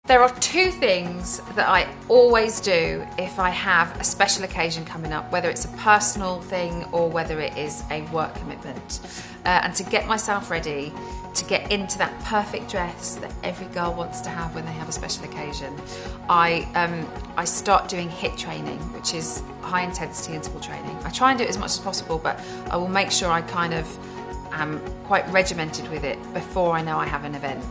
There are two things that I always do if I have a special occasion coming up, whether it's a personal thing or whether it is a work commitment. And to get myself ready to get into that perfect dress that every girl wants to have when they have a special occasion, I start doing HIIT training, which is high intensity interval training. I try and do it as much as possible, but I will make sure I kind of am quite regimented with it before I know I have an event.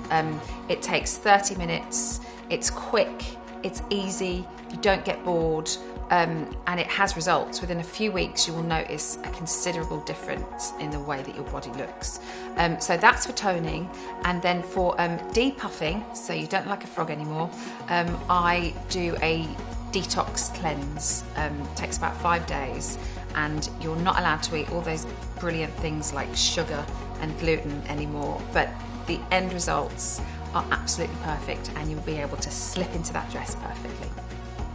It takes 30 minutes, it's quick, it's easy, you don't get bored, and it has results. Within a few weeks you will notice a considerable difference in the way that your body looks. So that's for toning. And then for depuffing, so you don't look like a frog anymore, I do a detox cleanse. It takes about 5 days, and you're not allowed to eat all those brilliant things like sugar and gluten anymore, but the end results are absolutely perfect and you'll be able to slip into that dress perfectly.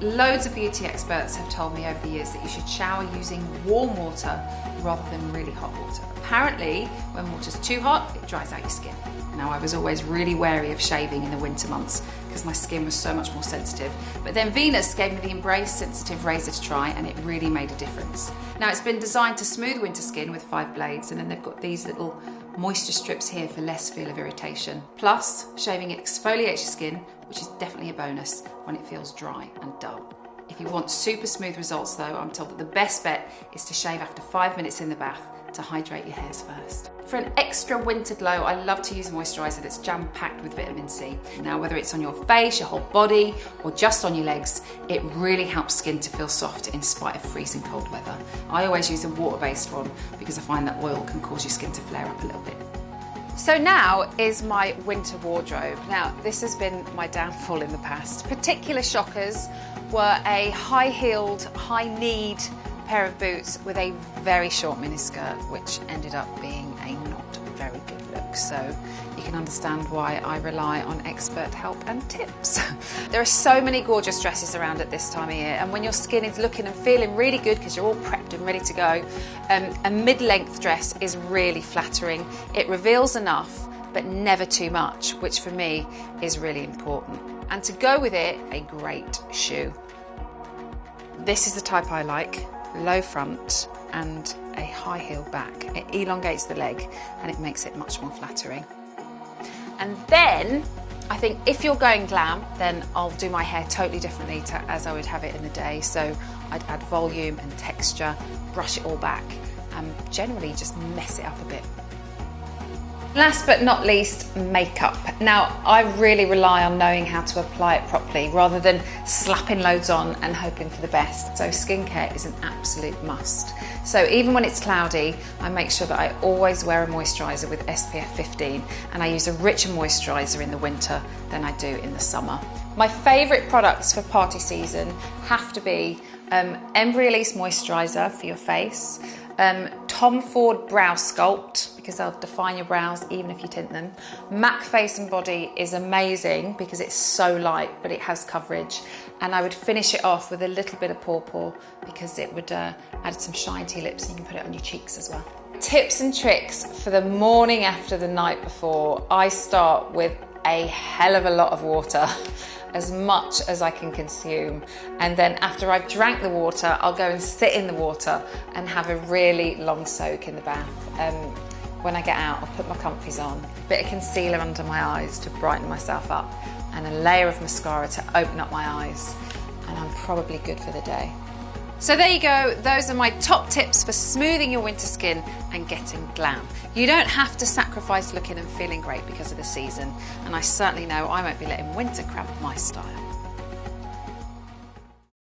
Loads of beauty experts have told me over the years that you should shower using warm water rather than really hot water. Apparently, when water's too hot, it dries out your skin. Now, I was always really wary of shaving in the winter months because my skin was so much more sensitive. But then Venus gave me the Embrace Sensitive Razor to try, and it really made a difference. Now, it's been designed to smooth winter skin with 5 blades, and then they've got these little moisture strips here for less feel of irritation. Plus, shaving exfoliates your skin, which is definitely a bonus when it feels dry and dull. If you want super smooth results though, I'm told that the best bet is to shave after 5 minutes in the bath to hydrate your hairs first. For an extra winter glow, I love to use a moisturiser that's jam-packed with vitamin C. Now, whether it's on your face, your whole body, or just on your legs, it really helps skin to feel soft in spite of freezing cold weather. I always use a water-based one because I find that oil can cause your skin to flare up a little bit. So now is my winter wardrobe. Now, this has been my downfall in the past. Particular shockers were a high-heeled, high-kneed pair of boots with a very short miniskirt, which ended up being a not very good look. So you can understand why I rely on expert help and tips. There are so many gorgeous dresses around at this time of year, and when your skin is looking and feeling really good because you're all prepped and ready to go, a mid-length dress is really flattering. It reveals enough, but never too much, which for me is really important. And to go with it, a great shoe. This is the type I like. Low front and a high heel back. It elongates the leg and it makes it much more flattering. And then I think if you're going glam, then I'll do my hair totally differently to as I would have it in the day. So I'd add volume and texture, brush it all back, and generally just mess it up a bit. Last but not least, makeup. Now, I really rely on knowing how to apply it properly rather than slapping loads on and hoping for the best. So skincare is an absolute must. So even when it's cloudy, I make sure that I always wear a moisturiser with SPF 15, and I use a richer moisturiser in the winter than I do in the summer. My favourite products for party season have to be Embryolisse moisturiser for your face, Tom Ford Brow Sculpt, because they'll define your brows even if you tint them. MAC Face and Body is amazing because it's so light, but it has coverage. And I would finish it off with a little bit of Pawpaw because it would add some shine to your lips, and you can put it on your cheeks as well. Tips and tricks for the morning after the night before. I start with a hell of a lot of water, as much as I can consume, and then after I've drank the water, I'll go and sit in the water and have a really long soak in the bath. When I get out, I'll put my comfies on, a bit of concealer under my eyes to brighten myself up, and a layer of mascara to open up my eyes, and I'm probably good for the day. So there you go, those are my top tips for smoothing your winter skin and getting glam. You don't have to sacrifice looking and feeling great because of the season, and I certainly know I won't be letting winter cramp my style.